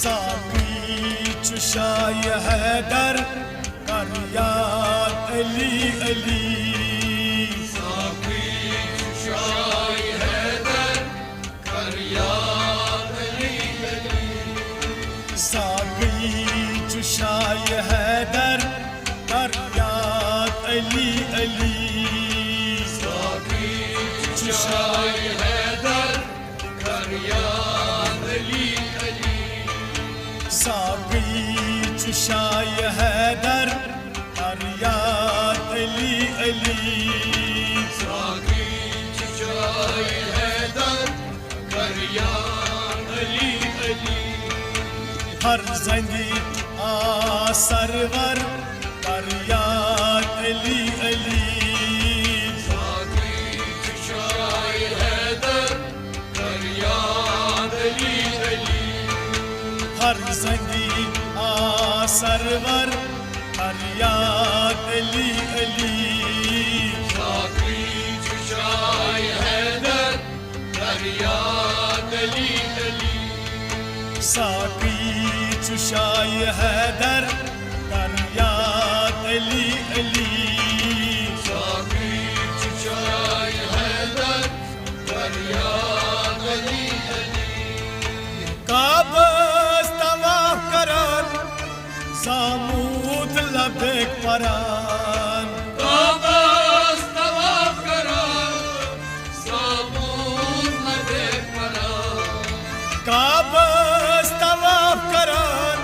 साकी चुशाय हैदर कर याद अली अली साकी चुशाय हैदर कर याद अली अली साकी चुशाय हैदर कर याद अली अली साकी चुशाय हैदर कर याद अली अली साकी चुशाय हैदर कर याद अली अली साकी चुशाय हैदर कर याद अली अली हर जंगी आ सरवर कर याद अली अली साकी चुशाय हैदर कर याद अली अली हर जंगी आ सरवर कर याद अली अली साकी चुशाय हैदर कर याद अली अली साकी चुशाय हैदर कर याद अली अली साकी चुशाय हैदर कर याद अली अली काबस तवाफ करन सामूद लबेक परान काबस तवाफ करान सामूद लबेक परान काबस तवाफ करन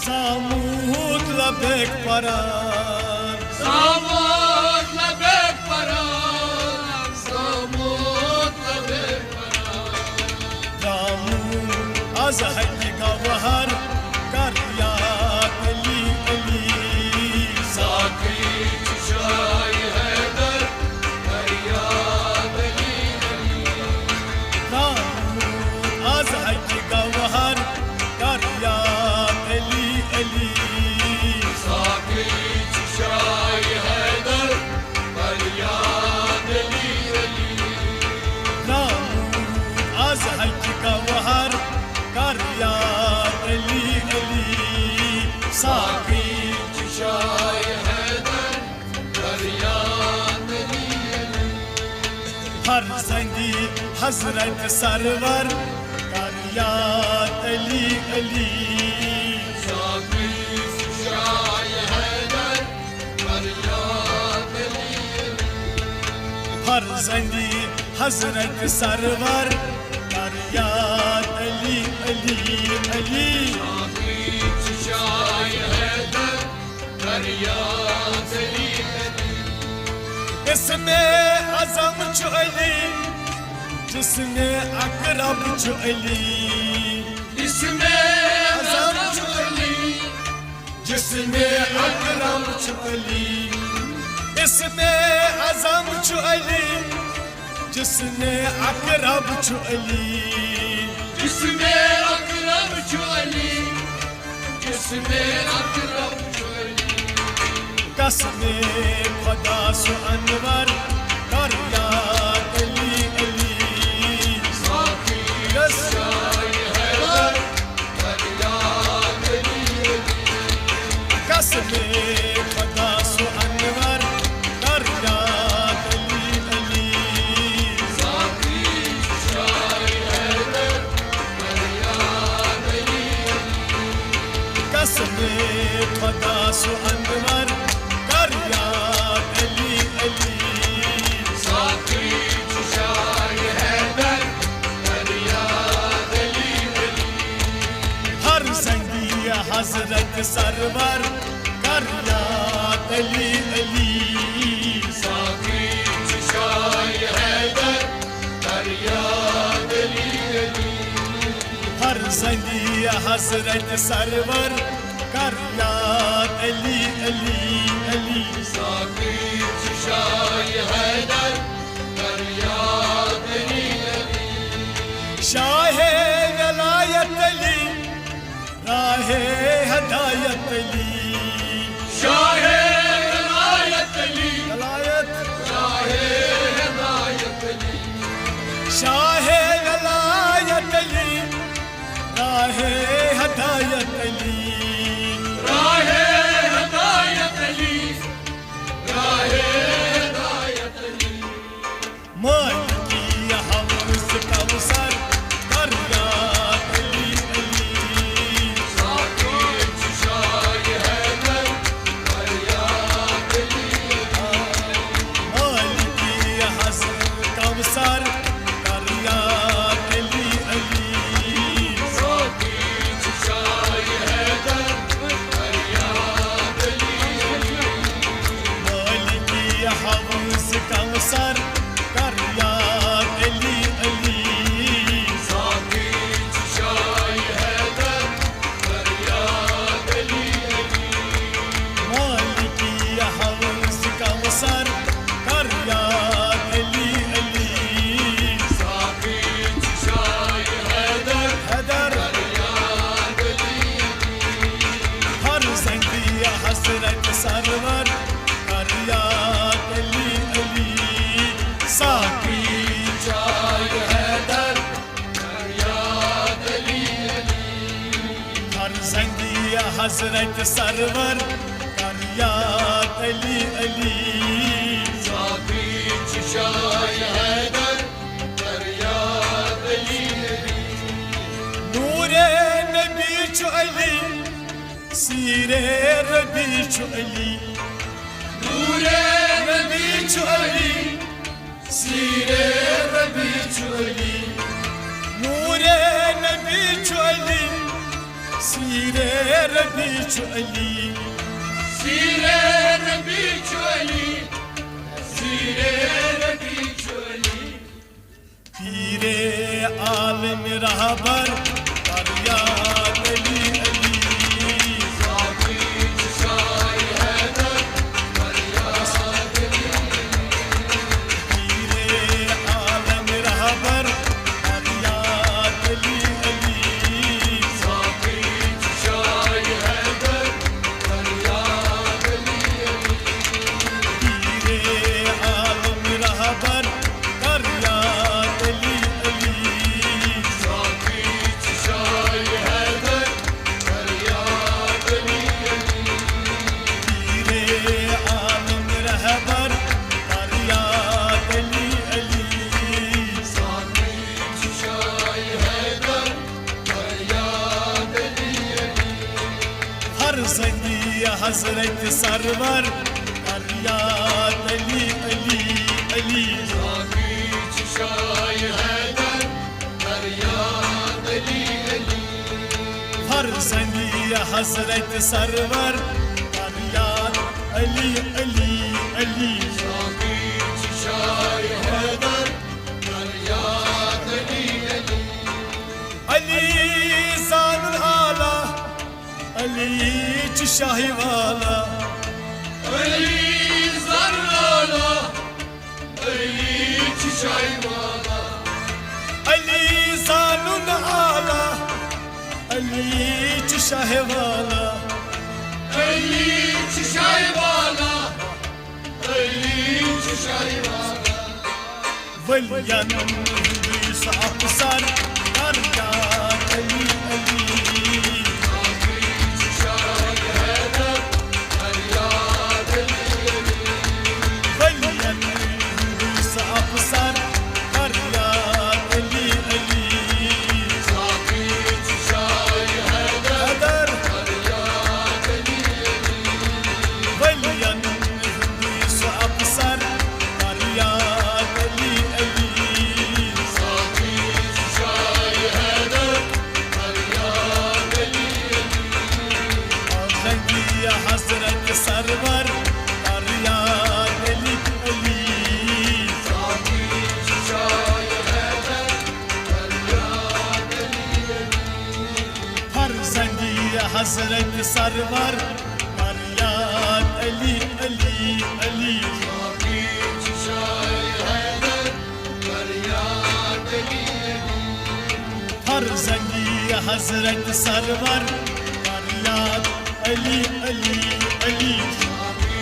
सामूद लबेक परान सामूद लबेक परान सामूद लबेक परान रामू az haki gavhar कर याद अली अली साकी चुशाय हैदर कर याद Ali Ali Ramu az haki gavhar कर याद अली अली साकी चुशाय हैदर कर याद Ali Ali Ramu az haki gavhar कर याद अली अली साकी चुशाय हैदर कर याद अली अली हर संगी हजरत सरवर कर याद अली अली साकी चुशाय हैदर कर याद अली अली हर संगी हजरत सरवर कर याद अली अली अली साकी चुशाय हैदर कर याद अली अली इसमें अजम छु अली जिसमें अकरब छु अली इसमें अजम छु अली जिसमें अकरब छु अली इसमें अजम छु अली जिसमें अकरब छु अली जिसमें अकरम चली जिसमें अकरम चली कसमे खुदा सु अनवर कर याद अली अली साकी कसम चुशाय हैदर कर याद अली अली कसमे खुदा सु अनवर कर याद अली अली साकी चुशाय हैदर कर याद अली अली कसमे खुदा सु अनवर कर याद अली अली साकी चुशाय हैदर कर याद अली अली हर संगी हजरत सरवर कर याद अली अली साकी चुशाय हैदर कर याद अली अली हर संगी हजरत सरवर कर याद अली अली अली साकी चुशाय हैदर कर याद अली अली शाह वलायत अली राह हदायत अली शाह विलायत अली वलायत शाह हिदायत अली शाह वलायत अली राह हजरत सरवर कर याद अली अली साकी शाह हैदर कर याद अली अली नूरे नबी छु अली सीरे रबी छु अली नूरे नबी छु अली सीरे रबी चोली नूरे नबी छु अली सीरे रबी छु अली सीरे रबी चोली सीरे रबी चोली पीरे आलम रहबर कर याद अली अली साकी शाह हैदर कर याद अली पीरे आलम रहबर कर याद अली अली साकी शाह हैदर कर याद अली पीरे आलम रहबर कर याद अली अली साकी शाह हैदर कर याद अली पीरे आलम रहबर कर याद अली अली साकी शाह हैदर कर याद अली हर ज़ंदी हजरत सरवर कर याद अली अली अली साकी शाह हैदर कर याद अली अली हर ज़ंदी हजरत सरवर कर याद अली अली अली साकी शाह हैदर कर याद अली अली अली ज़ानुल आला अली च शाही वाला अली ज़रनाला अली शाहीवाला अली ज़ानुल आला अली च शाही वाला अली शाहीवाला अली शाहीवाला वलियन हुई अफसर कर याद अली अली साकी शाह हैदर कर याद अली अली वलियन हुई अफसर कर याद अली अली साकी शाह हैदर अदर कर याद अली अली वलियन हुई अफसर कर याद अली अली साकी शाह हैदर कर याद अली औरंगी हजरत सरवर कर याद अली अली साकी शाह हैदर कर याद अली हर ज़ंदी हजरत सरवर कर याद अली अली अली साकी शाह हैदर कर याद अली हर ज़ंदी हजरत सरवर कर याद अली अली अली साकी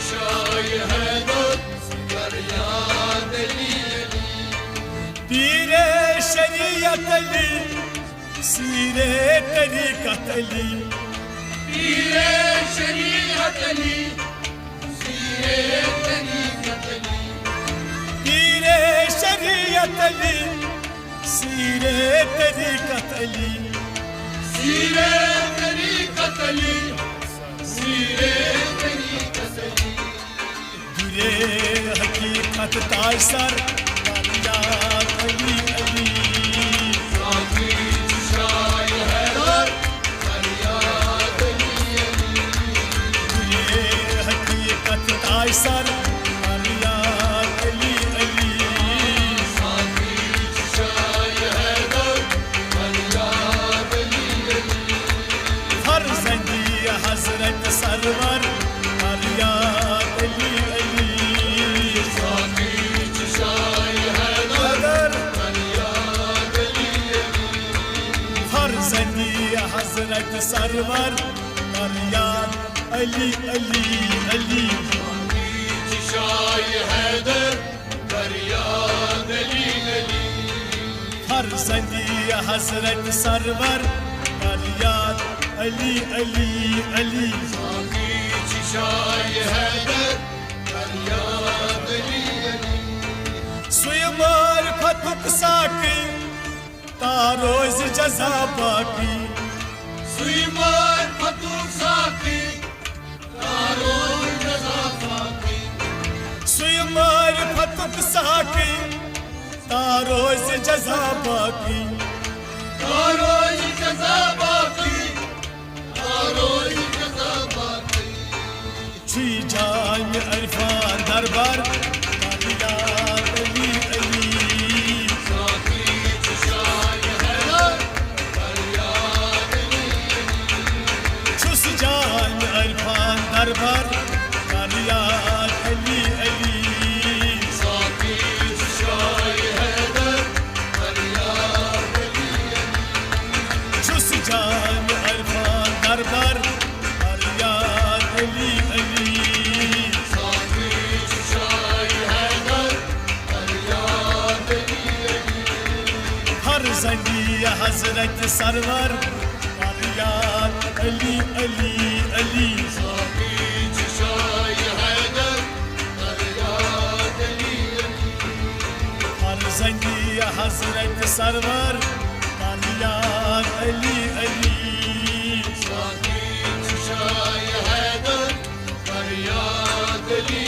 शाह हैदर कर याद अली पीरे शरीयत अली सीरे तरीक़त अली पीरे शरीयत अली सीरे तरीक़त अली पीरे शरीयत अली सीरे तरीक़त अली सीरे तरीक़त अली सीरे तरीक़त अली दुरे हकीकत तायसर कर याद अली अली साकी शाह हैदर कर याद अली दुरे हकीकत तायसर कर याद अली अली साकी शाह हैदर कर याद अली हर ज़ंदी हजरत सरवर कर याद अली अली साकी शाह हैदर अदर कर याद अली हर ज़ंदी हजरत सरवर कर याद अली अली अली साकी शाह हैदर कर याद अली हर ज़ंदी हजरत सरवर कर याद علي علي علي ساقي چشای حیدر فریاد علی علی سوی معرفتك ساقي تاروز جزا باقي سوی معرفتك ساقي تاروز جزا باقي سوی معرفتك ساقي تاروز جزا باقي تاروز جزا باقي تاروز جزا باقي چی جان عرفان دربار فریاد علی علی ساقي چشای حیدر فریاد علی چوس جان عرفان دربار فریاد علی علی ساقي چشای حیدر فریاد علی چوس جان عرفان دربار فریاد علی علی ساقي چشای حیدر فریاد علی हर जंगी हजरत सरवर फरियाद अली अली अली ساقي چشای حیدر فریاد علی हर जंगी हजरत सरवर फरियाद अली अली ساقي چشای حیدر فریاد علی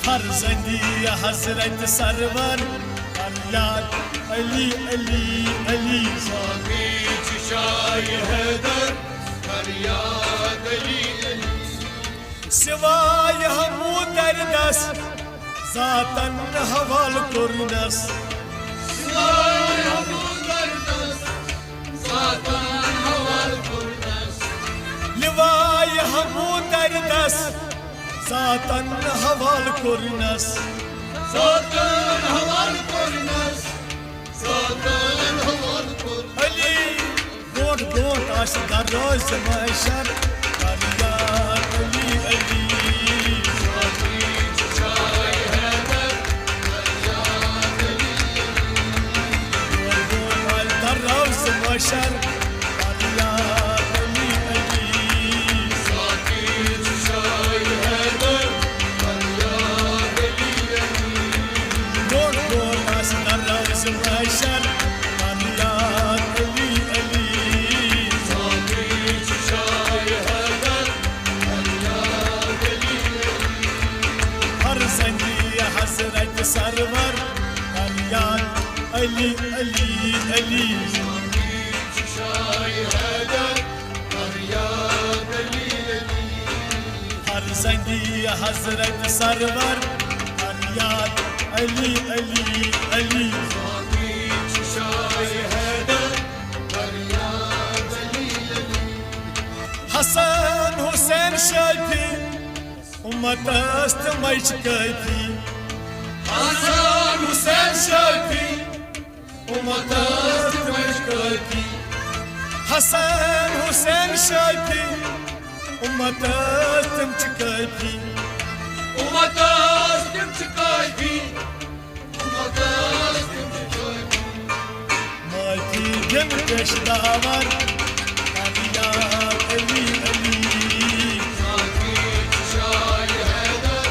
हर जंगी हजरत सरवर फरियाद अली अली अली ساقي چشای حیدر فریاد علی सिवाय हमू दरदस जातन हवाल कुरनस سوای ابو دردس ذاتن حوال کردس लिवाय हमू दरदस जातन हवाल कुरनस ذاتن حوال کردس ذاتن حوال کردس Ali Gort gort aşkar roz mahşer Feryad Ali Ali Saqi چشای Haider فریاد علی Gort gort altar roz mahşer Feryad Ali Ali Saqi چشای Haider فریاد علی Gort gort aşkar roz mahşer Feryad Ali Ali Saqi چشای Haider فریاد علی Har zandi hazret sarvar Feryad Ali Ali Ali Saqi چشای Haider فریاد علی हर जंगी हजरत server फरियाद अली अली अली ساقي چشای حیدر فریاد علی हसन हुसैन शफी उम्मत अस्त मचकती حسن حسین شفی امت است مشکلی हसन हुसैन शफी उम्मत अस्त मचकती امت است چکایی امت است چکایی माती दिन पेशदावर फरियाद अली अली ساقي چشای حیدر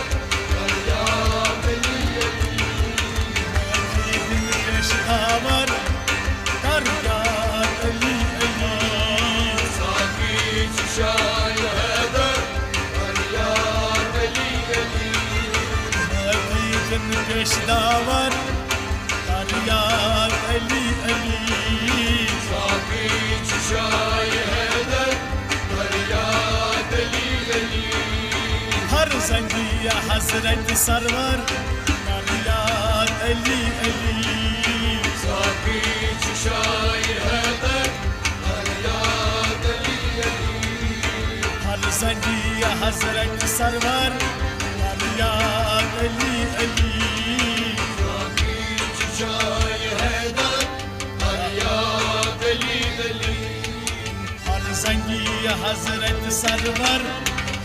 فریاد علی माती दिन पेशदावर फरियाद अली अली ساقي چشای حیدر فریاد علی Mardin peşdavar Feryad Ali Ali Saqi چشای Haider فریاد علی Har zangi hazret sarvar Feryad Ali Ali Saqi چشای Haider فریاد علی Har zangi hazret sarvar Feryad Ali Ali Saqi چشای Haider فریاد علی Har zangi hazret sarvar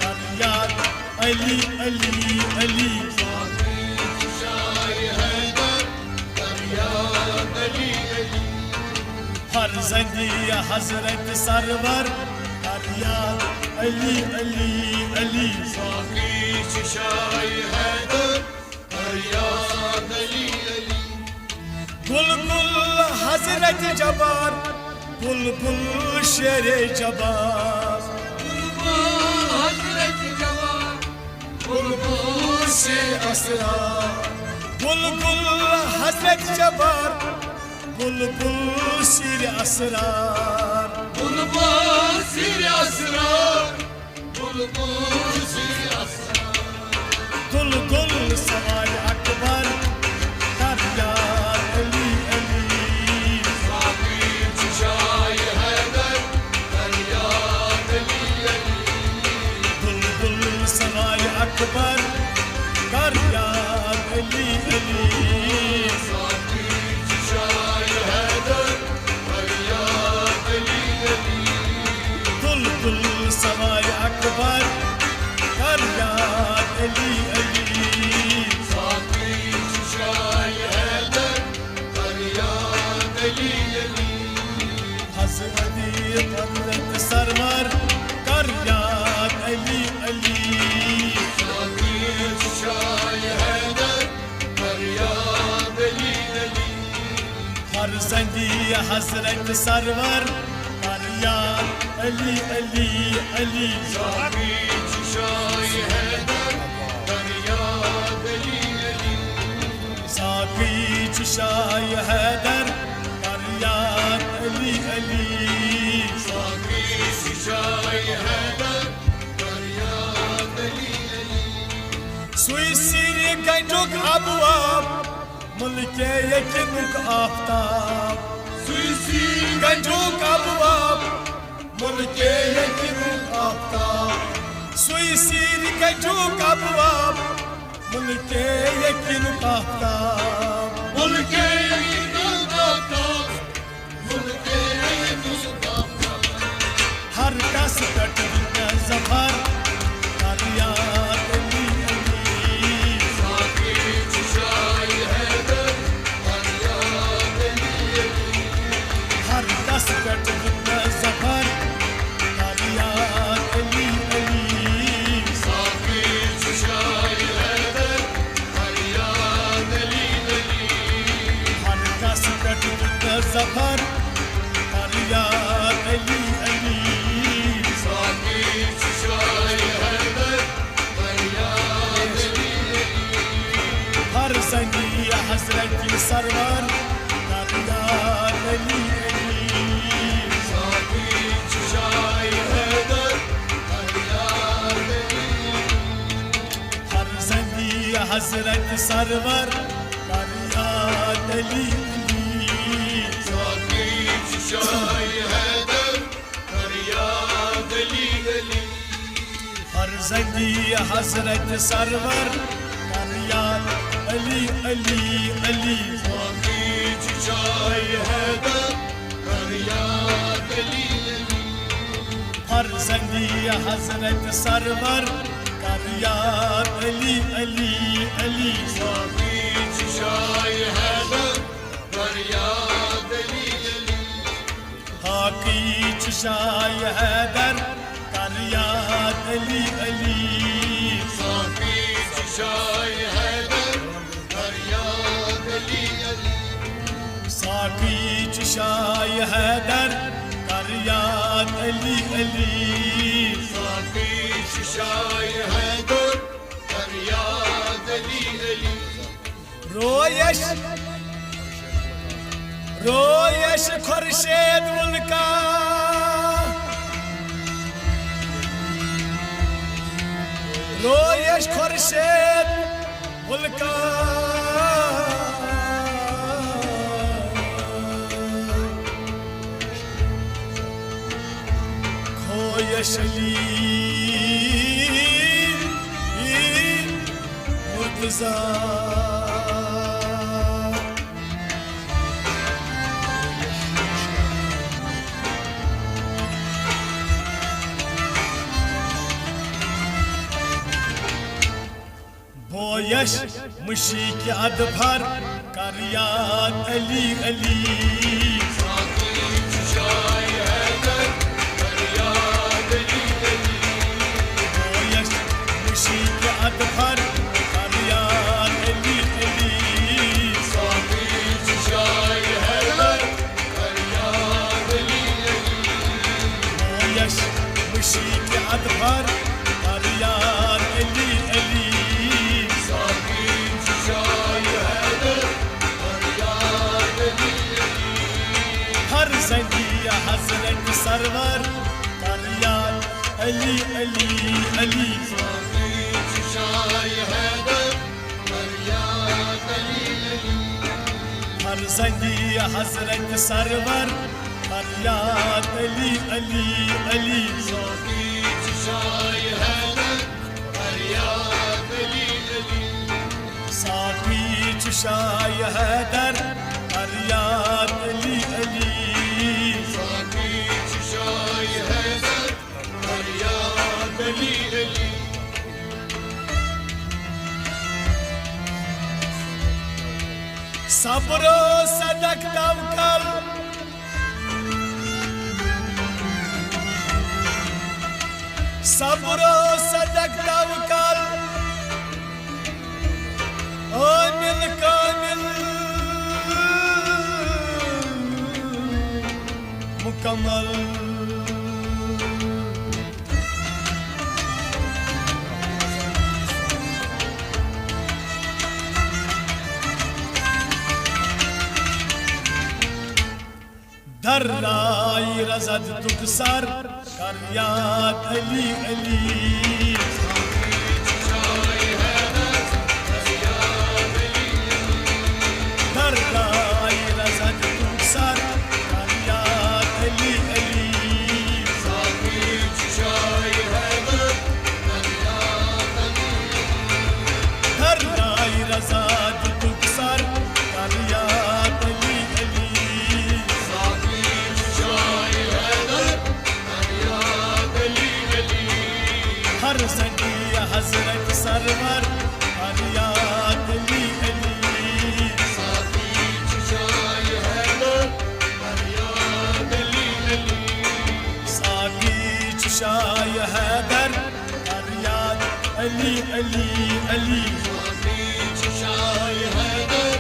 Feryad Ali Ali Ali Saqi چشای Haider فریاد علی Har فرزندی حضرت سرور فریاد علی علی علی ساقی چشای حیدر فریاد علی علی گل گل حضرت جبار گل گل شیر جبار حضرت جوان بلبل سے اسرار گل گل حضرت جبار گل گل شیر اسرار بلبل سیر اسرار بلبل سیر اسرار گل گل سوای اکبر فریاد علی علی ساقی چشای حیدر فریاد علی علی گل گل سوای اکبر فریاد علی علی ساقی چشای حیدر فریاد علی علی گل گل سوای اکبر فریاد علی علی ساقی چشای حیدر فریاد علی علی حضرت حضرت سرور فریاد علی علی ساقی چشای حیدر فریاد علی علی فرزندی حضرت سرور فریاد علی علی علی ساقی چشای حیدر فریاد علی علی ساقی چشای حیدر فریاد علی علی ساقی چشای حیدر فریاد علی علی سوی سیر گنجوک ابواب ملک یکنک آفتاب سویسی گنجوک ابواب ملک یکنک آفتاب سوی سیر گنجوک ابواب ملک یکنک آفتاب ملک یکنک ملک یکنک ہر کس پٹ ظفر فریاد علی علی ساقی چشای حیدر فریاد علی علی ہر کس پٹ ظفر فریاد علی علی ساقی چشای حیدر فریاد علی علی ہر کس پٹ ظفر فریاد علی علی ساقی چشای حیدر فریاد علی علی ہر سنگی حضرت سرور فریاد علی علی ساقی چشای حیدر فریاد علی ہر سنگی حضرت سرور فریاد علی علی ساقی چشای حیدر فریاد علی علی ہر سنگی حضرت سرور فریاد علی علی علی ساقی چشای حیدر فریاد علی علی ہر سنگی حضرت سرور فریاد علی علی علی ساقی چشای حیدر فریاد علی علی حاکی چشای حیدر فریاد علی علی ساقی چشای حیدر فریاد علی علی ساقی چشای حیدر فریاد علی علی ساقی چشای حیدر فریاد علی علی رویش رویش خورشید ملکا رویش خورشید ملکا کھویش لی مرتضی بویش مشیک ادفر کریاد علی علی ساقی شاي هدر فرياد لي ويش مشيك أدفر فرياد لي صافيك شاي هدر فرياد لي ويش مشيك أدفر فرياد لي صافيك شاي هدر فرياد لي हर संगिया हजरत सरवर फरियाद अली अली अली صافيك شاي هدر فرياد لي हर संगिया हजरत सरवर फरियाद अली अली अली صافيك شاي هدر فرياد لي साकी चुशाय हैदर फरियाद अली अली صافيك شاي هدر فرياد لي सब्रो सदक तवकल सब्रो सदक तवकल आमिल कामिल मुकम्मल दर्राई रजद तुकसर कर याद अली अली दर्राई रजद तुकसर कर याद अली अली صافيك شاي هدر दर्राई रजद तुकसर कर याद अली अली صافيك شاي هدر فرياد لي हर संगिया हजरत सरवर फरियाद अली अली صافيك شاي هدر فرياد لي साकी चुशाय हैदर फरियाद अली अली अली صافيك شاي هدر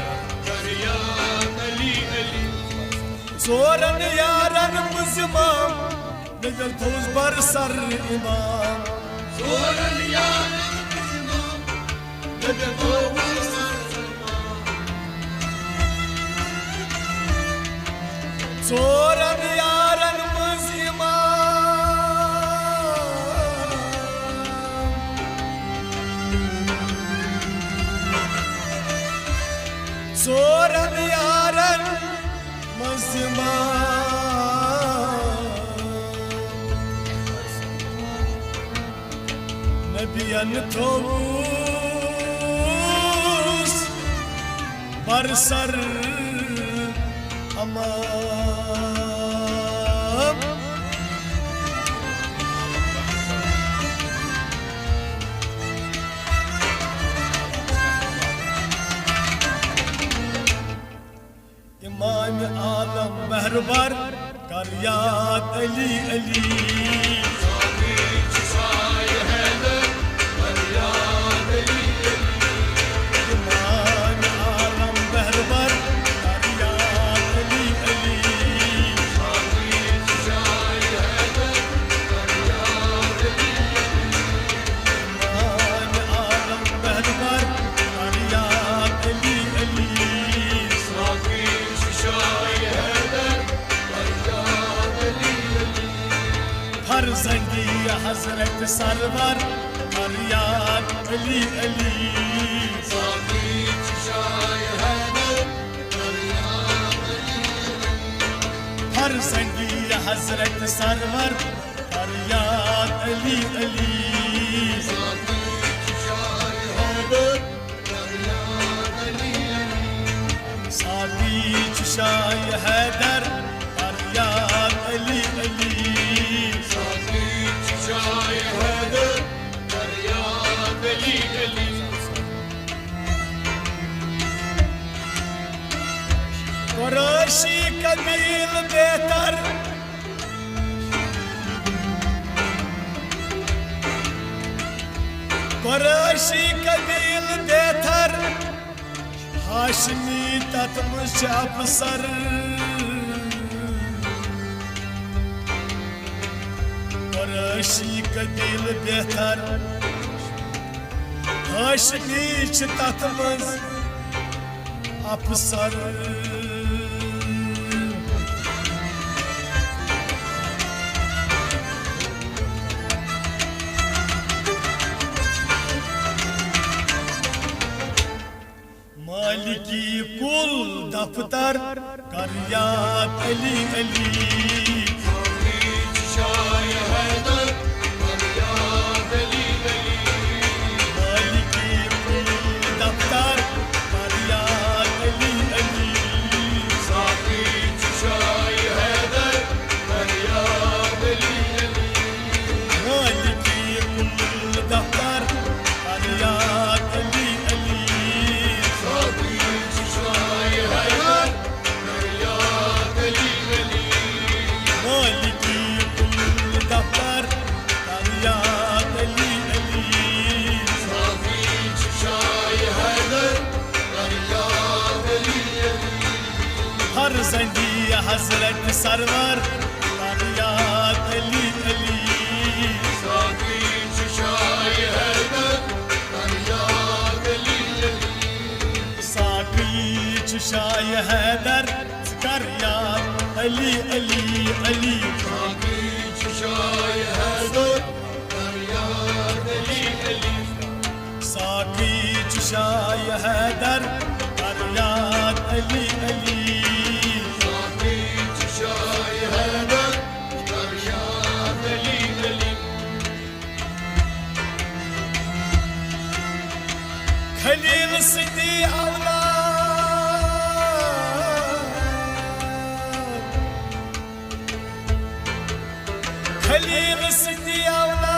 فرياد لي ژورن यारन मुज़िमाम नजर थोस बर सर इमाम صور اليوم لدفوق ژورن यारन मुज़िमाम ژورن यारन मुज़िमाम नबियन थोस बरसर अमाम इमाम आलम महरबर कर याद अली अली صافيك شاي هدر فرياد لي इमाम आलम महरबर कर याद अली अली صافيك شاي هدر فرياد لي इमाम आलम महरबर कर याद अली अली صافيك شاي هدر فرياد لي हर संगिया हजरत सरवर फरियाद अली अली صافيك شاي هدر فرياد لي हर संगिया हजरत सरवर फरियाद अली अली صافيك شاي هدر فرياد لي साकी चुशाय हैदर फरियाद अली अली صافيك شاي هدر فرياد لي कुरैशी कबील बेहतर कुरैशी कबील बेथर हाशमी तत्मच अफसर कुरैशी कबील बेथर हाशमी तत्मच अफसर मालिकी कुल दफ्तर कर याद अली अली शाह हैदर कर याद अली अली मालिकी कुल दफ्तर कर याद अली अली साकी शाह हैदर कर याद अली अली मालिकी कुल दफ्तर कर याद अली अली साकी शाह हैदर कर याद अली अली मालिकी कुल दफ्तर कर याद अली अली साकी शाह हैदर कर याद अली अली हर जंदी हजरत सरवर कर याद अली अली साकी शाह हैदर कर याद अली अली साकी शाह हैदर कर याद अली अली अली साकी शाह हैदर कर याद अली अली साकी शाह हैदर कर याद अली अली साकी शाह हैदर कर याद अली अली खलील सिद्दी औलाद खलील सिद्दी औलाद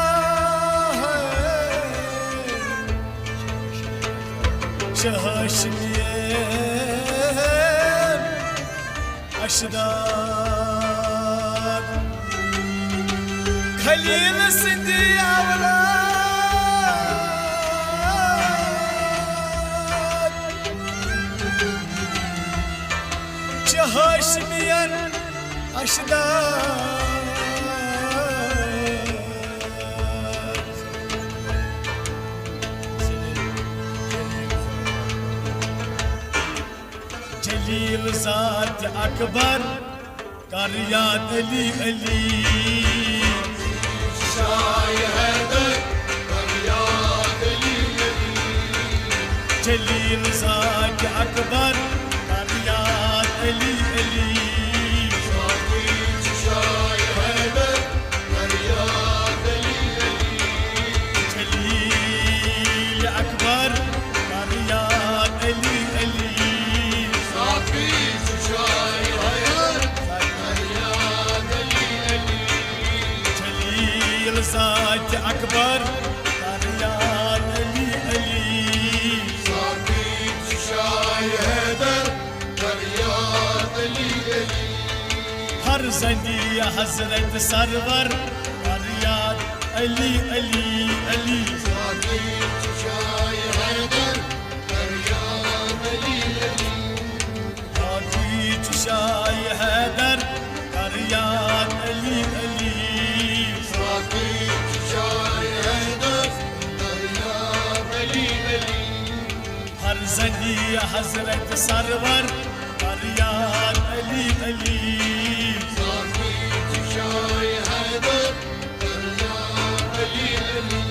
शहशमीर अशदाद खलील सिद्दी औलाद शहशमीर अशदाद जलील ज़ात अकबर कर याद अली अली शाह हैदर कर याद अली अली जलील ज़ात अकबर कर याद अली अली साकी शाह हैदर कर याद अली अली जलील अकबर कर याद अली अली साकी शाह हैदर कर याद अली अली जलील ज़ात अकबर कर याद अली अली साकी शाह हैदर कर याद अली अली हर जंदी हजरत सरवर कर याद अली अली अली साकी शाह हैदर कर याद अली अली साकी शाह हैदर कर याद अली अली साकी शाह हैदर कर याद अली अली हर जंदी हजरत सरवर कर याद अली अली साकी शाह हैदर कर याद अली अली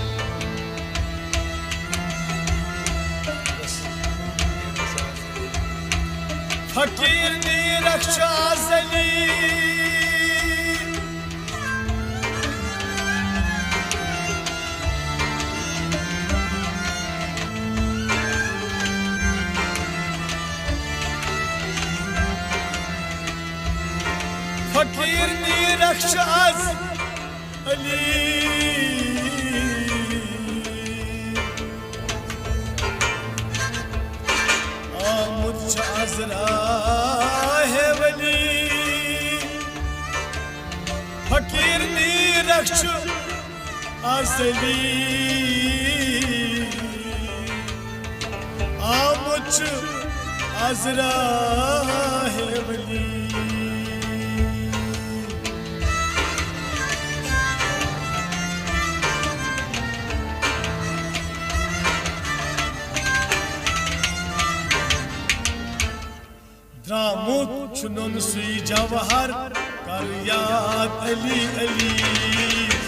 फकीर नीरक्षा अली फकीर नीरक्षा अली आमुद अजरा है वली फकीर नीरक्ष असली आमुच अजरा है वली द्रामुत चुनन सुई जवाहर कर याद अली अली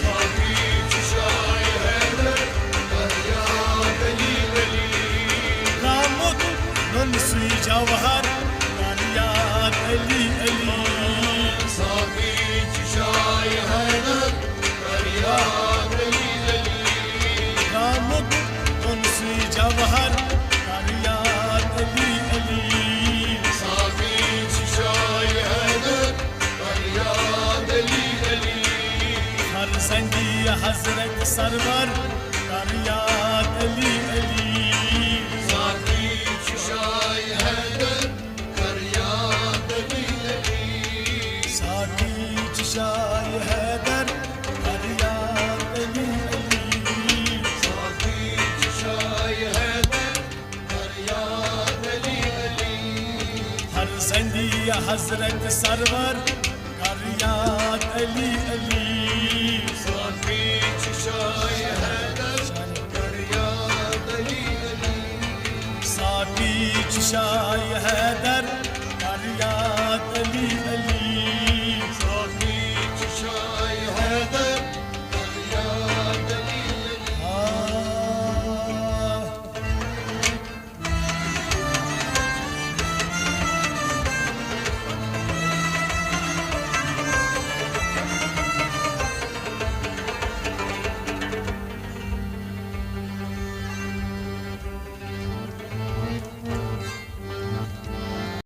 साकी चुशाए हैदर कर याद अली अली द्रामुत चुनन सुई जवाहर कर याद अली अली साकी चुशाए हैदर कर याद अली अली द्रामुत चुनन सुई जवाहर कर याद अली अली साकी चुशाए हैदर कर याद अली अली फरजंदी हजरत सरवर कर याद अली अली साकी चुशाए हैदर कर याद अली अली साकी चुशाए हैदर कर याद अली अली साकी चुशाए हैदर कर याद अली अली फरजंदी हजरत सरवर कर याद अली अली साकी चुशाए हैदर कर याद अली अली साकी चुशाए हैदर